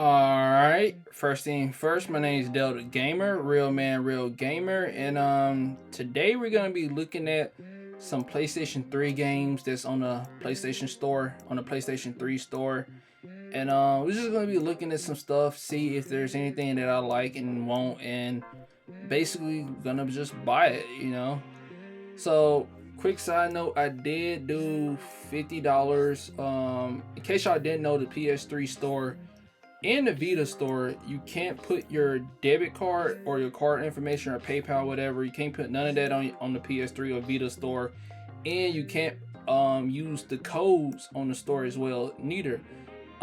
Alright, first thing first, my name is Delta Gamer, real man, real gamer, and today we're gonna be looking at some PlayStation 3 games that's on the PlayStation Store, on the PlayStation 3 store. And we're just gonna be looking at some stuff, see if there's anything that I like and want, and basically gonna just buy it. So quick side note, I did do $50. In case y'all didn't know, the PS3 store in the Vita store, you can't put your debit card or your card information or PayPal, whatever. You can't put none of that on the PS3 or Vita store, and you can't use the codes on the store as well, neither,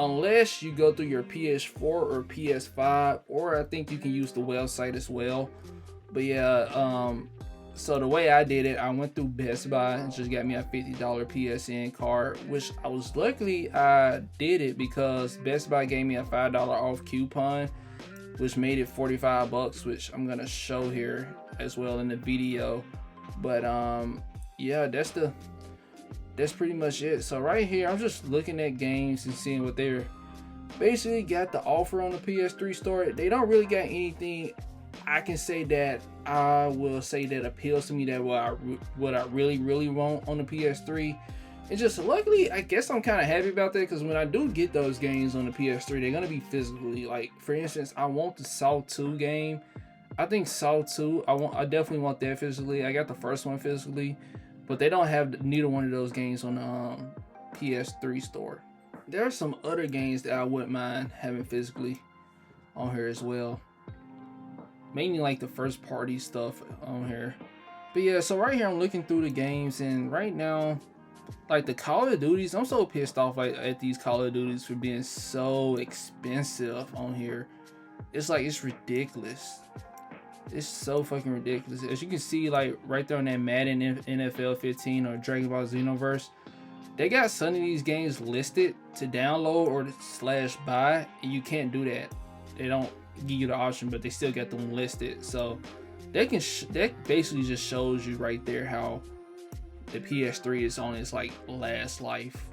unless you go through your PS4 or PS5, or I think you can use the website as well. But yeah, so the way I did it, I went through Best Buy and just got me a $50 PSN card, which I was luckily I did it because Best Buy gave me a $5 off coupon, which made it 45 bucks, which I'm gonna show here as well in the video. But yeah, that's pretty much it. So right here, I'm just looking at games and seeing what they're basically got the offer on the PS3 store. They don't really got anything I can say that I will say that appeals to me, that what I really want on the PS3. And just luckily, I guess I'm kind of happy about that, because when I do get those games on the PS3, they're gonna be physically. Like for instance, I want the Saw 2 game. I think Saw 2, I definitely want that physically. I got the first one physically, but they don't have neither one of those games on the PS3 store. There are some other games that I wouldn't mind having physically on here as well. Mainly like the first party stuff on here. But yeah, so right here I'm looking through the games, and right now, like the Call of Duties, I'm so pissed off at these Call of Duties for being so expensive on here. It's like, it's ridiculous. It's so fucking ridiculous. As you can see, like right there on that Madden NFL 15 or Dragon Ball Xenoverse, they got some of these games listed to download or to /buy, and you can't do that. They don't give you the option, but they still got them listed. So that basically just shows you right there how the PS3 is on its like last life.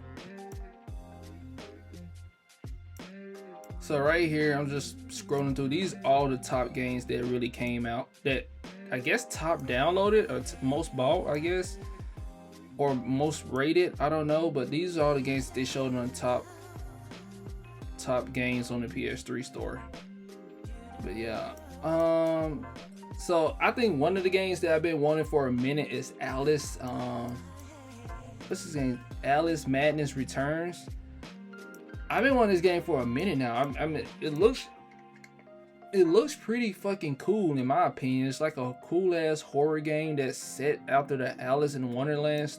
So right here, I'm just scrolling through these, all the top games that really came out, that I guess top downloaded or most bought, I guess, or most rated, I don't know, but these are all the games that they showed on the top games on the PS3 store. But yeah, so I think one of the games that I've been wanting for a minute is Alice. What's his name? Alice Madness Returns. I've been wanting this game for a minute now. I mean, it looks pretty fucking cool in my opinion. It's like a cool ass horror game that's set after the Alice in Wonderland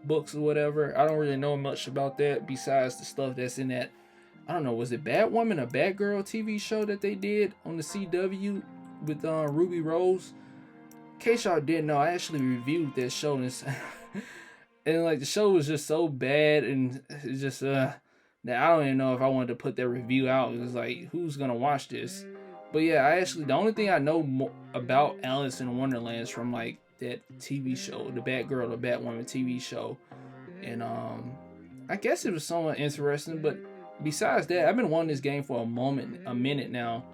books or whatever. I don't really know much about that besides the stuff that's in that. I don't know, was it Batwoman or Batgirl TV show that they did on the CW with Ruby Rose? In case y'all didn't know, I actually reviewed that show, and like the show was just so bad, and it's just that I don't even know if I wanted to put that review out. It was like, who's gonna watch this? But yeah, the only thing I know about Alice in Wonderland is from like that TV show, the Batgirl or Batwoman TV show, and I guess it was somewhat interesting, but besides that, I've been wanting this game for a minute now,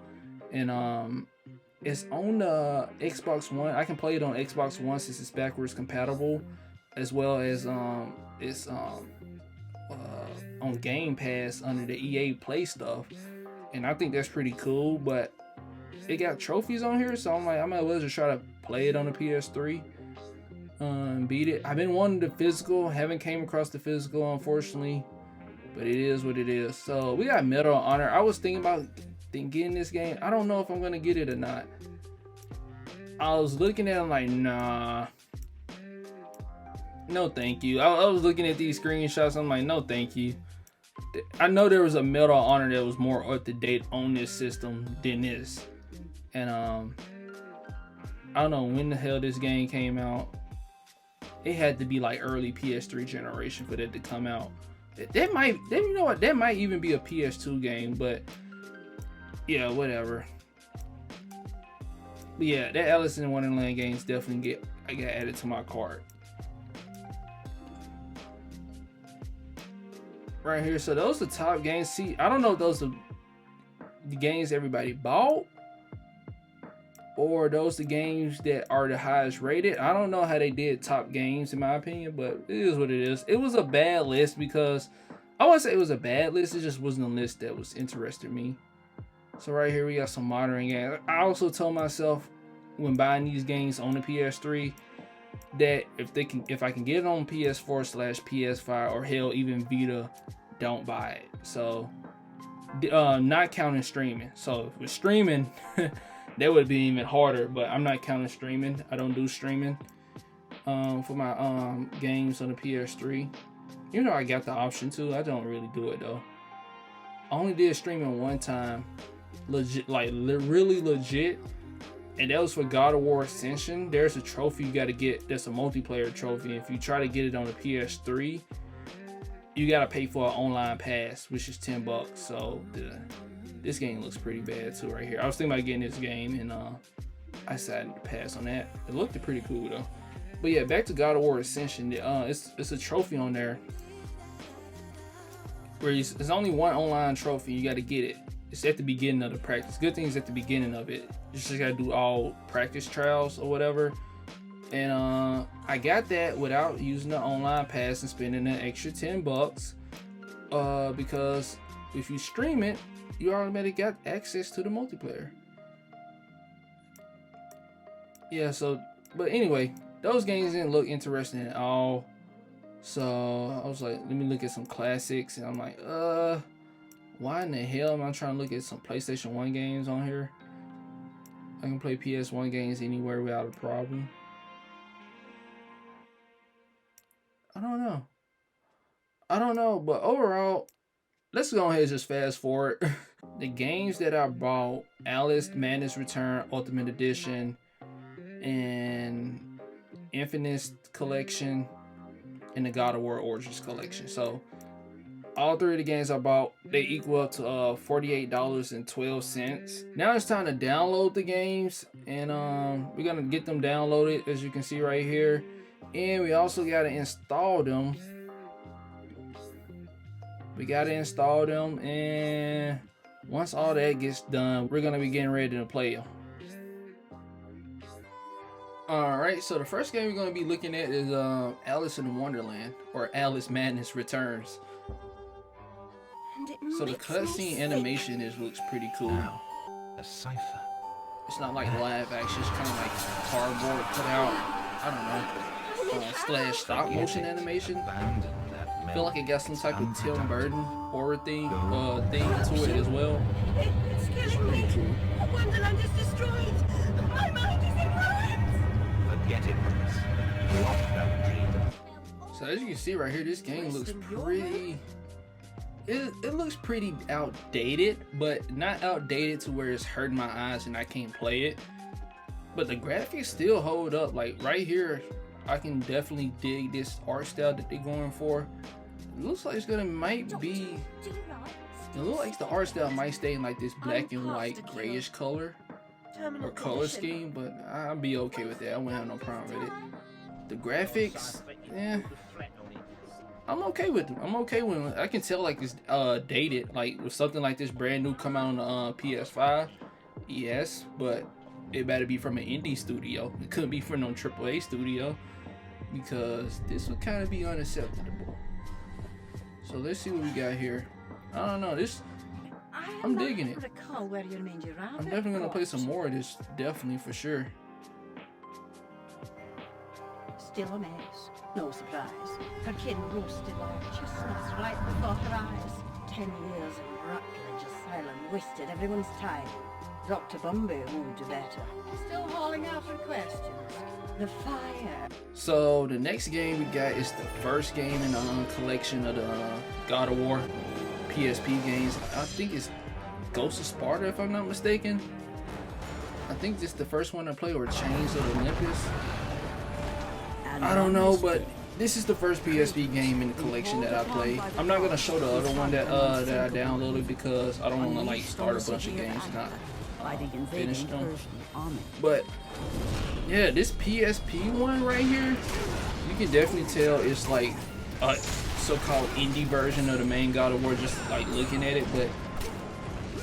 and it's on the Xbox One. I can play it on Xbox One since it's backwards compatible, as well as it's on Game Pass under the EA Play stuff, and I think that's pretty cool. But it got trophies on here, so I'm like, I might as well just try to play it on the PS3. Beat it. I've been wanting the physical, haven't came across the physical, unfortunately. But it is what it is. So we got Medal of Honor. I was thinking about getting this game. I don't know if I'm gonna get it or not. I was looking at it, I'm like, nah, no thank you. I was looking at these screenshots, I'm like, no thank you. I know there was a Medal of Honor that was more up to date on this system than this, and I don't know when the hell this game came out. It had to be like early PS3 generation for that to come out. That might, you know what? That might even be a PS2 game, but yeah, whatever. But yeah, that Alice in Wonderland games definitely I got added to my cart. Right here, so those are top games. See, I don't know if those are the games everybody bought, or those the games that are the highest rated. I don't know how they did top games in my opinion, but it is what it is. It was a bad list because I wouldn't say it was a bad list. It just wasn't a list that was interested me. So right here we got some modern games. I also told myself when buying these games on the PS3 that if I can get it on PS4/PS5 or hell even Vita, don't buy it. So not counting streaming. So if we're streaming, that would be even harder. But I'm not counting streaming. I don't do streaming for my games on the PS3. You know I got the option to. I don't really do it though. I only did streaming one time, legit, like really legit, and that was for God of War Ascension. There's a trophy you got to get. That's a multiplayer trophy. If you try to get it on the PS3, you got to pay for an online pass, which is $10. So this game looks pretty bad too right here. I was thinking about getting this game, and I decided to pass on that. It looked pretty cool though. But yeah, back to God of War Ascension. It's a trophy on there where there's only one online trophy. You got to get it. It's at the beginning of the practice. Good thing is at the beginning of it. You just got to do all practice trials or whatever. And I got that without using the online pass and spending an extra $10. Because if you stream it, you automatically got access to the multiplayer. Yeah, so, but anyway, those games didn't look interesting at all. So I was like, let me look at some classics. And I'm like, why in the hell am I trying to look at some PlayStation 1 games on here? I can play PS1 games anywhere without a problem. I don't know, but overall, let's go ahead and just fast forward. The games that I bought: Alice Madness Return Ultimate Edition and Infinite Collection and the God of War Origins Collection. So all three of the games I bought, they equal up to $48.12. Now it's time to download the games, and we're gonna get them downloaded, as you can see right here, and we also gotta install them. And once all that gets done, we're gonna be getting ready to play them. Alright, so the first game we're going to be looking at is Alice in Wonderland, or Alice Madness Returns. So the cutscene animation looks pretty cool. A cipher. It's not like live action, it's kind of like cardboard cut out, I don't know, slash stop motion animation. I feel like it got some type of Tim Burton horror thing to it as well. It's pretty cool. Wonderland is destroyed. My mind is in ruins. Forget it. So as you can see right here, this game looks pretty. It looks pretty outdated, but not outdated to where it's hurting my eyes and I can't play it. But the graphics still hold up. Like right here, I can definitely dig this art style that they're going for. It looks like it looks like the art style might stay in like this black and white grayish color or color scheme, but I'll be okay with that. I wouldn't have no problem with it. The graphics, yeah, I'm okay with them. I'm okay with them. I can tell like it's dated. Like with something like this brand new come out on PS5, yes, but it better be from an indie studio. It couldn't be from no AAA studio, because this would kind of be unacceptable. So let's see what we got here. I don't know, I'm digging it. I'm definitely gonna play some more of this, definitely, for sure. Still a mess, no surprise. Her kid roasted like chestnuts right before her eyes. 10 years of Rutledge Asylum wasted everyone's time. Dr. Bumby won't do better. Still hauling out her questions. The fire. So the next game we got is the first game in the collection of the God of War PSP games. I think it's Ghost of Sparta, if I'm not mistaken. I think this is the first one I play, or Chains of Olympus. I don't know, but this is the first PSP game in the collection that I played. I'm not gonna show the other one that I downloaded, because I don't want to like start a bunch of games and not finish them. But yeah, this PSP one right here, you can definitely tell it's like a so-called indie version of the main God of War, just like looking at it. But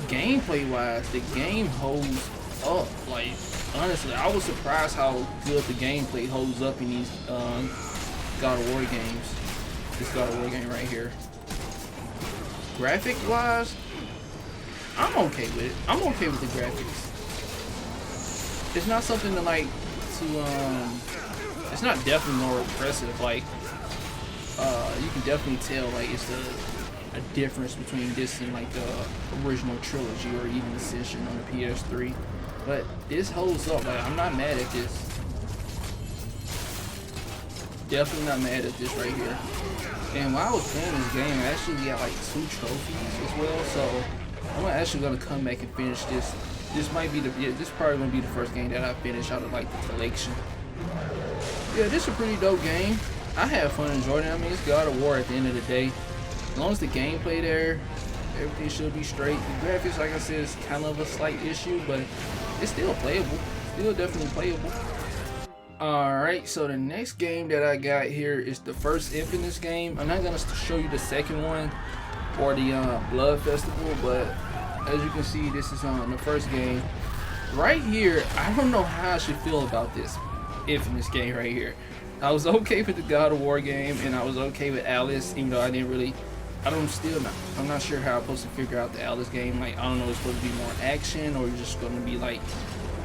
gameplay wise, the game holds up. Like, honestly, I was surprised how good the gameplay holds up in these God of War games. This God of War game right here. Graphic wise, I'm okay with it. I'm okay with the graphics. It's not something to like it's not definitely more impressive. Like you can definitely tell like it's a difference between this and like the original trilogy or even Ascension on the PS3. But this holds up. Like, I'm not mad at this. Definitely not mad at this right here. And while I was playing this game, I actually got like 2 trophies as well. So I'm actually gonna come back and finish this. This might be this probably gonna be the first game that I finish out of like the collection. Yeah, this is a pretty dope game. I had fun enjoying it. I mean, it's God of War at the end of the day. As long as the gameplay there, everything should be straight. The graphics, like I said, is kind of a slight issue, but it's still playable. Still definitely playable. Alright, so the next game that I got here is the first Infamous game. I'm not going to show you the second one or the Blood Festival, but as you can see, this is the first game. Right here, I don't know how I should feel about this Infamous game right here. I was okay with the God of War game, and I was okay with Alice, even though I didn't really, I'm not sure how I'm supposed to figure out the Alice game. Like, I don't know if it's supposed to be more action or just going to be like,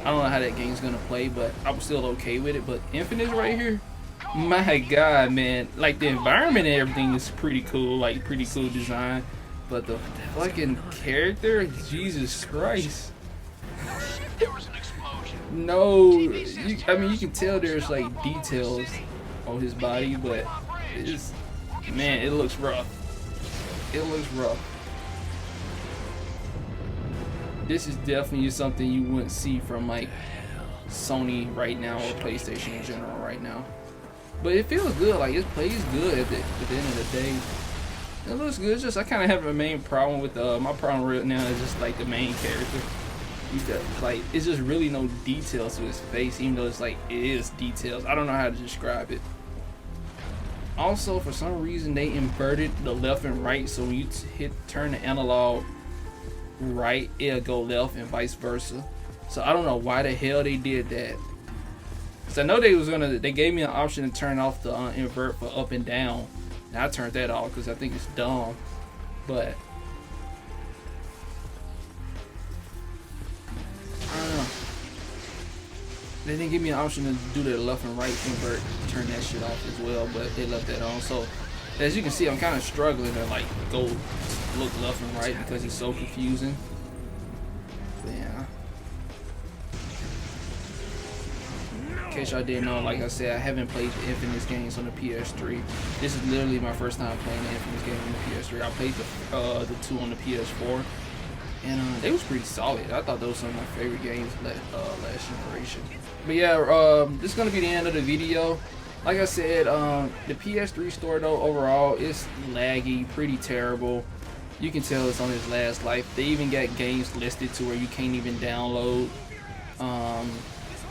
I don't know how that game's going to play, but I was still okay with it. But Infinite right here, my God, man, like the environment and everything is pretty cool, like pretty cool design. But the fucking character, Jesus Christ. No, I mean, you can tell there's like details on his body, but it's, man, it looks rough. It looks rough. This is definitely something you wouldn't see from like Sony right now or PlayStation in general right now. But it feels good, like it plays good at the end of the day. It looks good. It's just I kind of have a main problem with my problem right now is just like the main character. Like, it's just really no details to his face, even though it's like it is details. I don't know how to describe it. Also, for some reason, they inverted the left and right, so when you turn the analog right, it'll go left and vice versa. So I don't know why the hell they did that. Cause I know they gave me an option to turn off the invert for up and down. And I turned that off because I think it's dumb. But I don't know. They didn't give me an option to do the left and right invert, turn that shit off as well, but they left that on. So as you can see, I'm kind of struggling to like go look left and right because it's so confusing. But yeah. In case y'all didn't know, like I said, I haven't played the Infamous games on the PS3. This is literally my first time playing the Infamous game on the PS3. I played the 2 on the PS4. And they was pretty solid. I thought those were some of my favorite games last generation. But yeah, this is gonna be the end of the video. Like I said, the PS3 store though overall is laggy, pretty terrible. You can tell it's on its last life. They even got games listed to where you can't even download.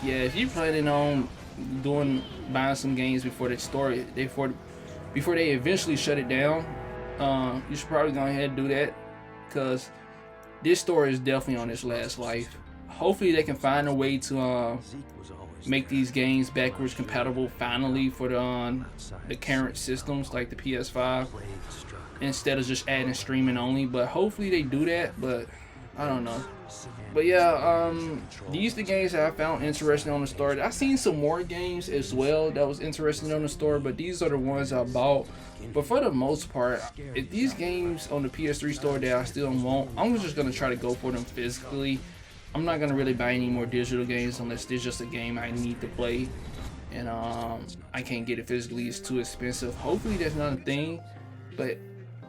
Yeah, if you're planning on buying some games before before they eventually shut it down, you should probably go ahead and do that, because this store is definitely on its last life. Hopefully they can find a way to make these games backwards compatible finally for the current systems like the PS5, instead of just adding streaming only. But hopefully they do that, but I don't know. But yeah, these are the games that I found interesting on the store. I've seen some more games as well that was interesting on the store, but these are the ones I bought. But for the most part, if these games on the PS3 store that I still want, I'm just gonna try to go for them physically. I'm not gonna really buy any more digital games unless there's just a game I need to play, and I can't get it physically. It's too expensive. Hopefully that's not a thing. But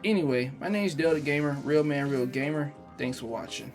anyway, my name is Delta Gamer, real man, real gamer. Thanks for watching.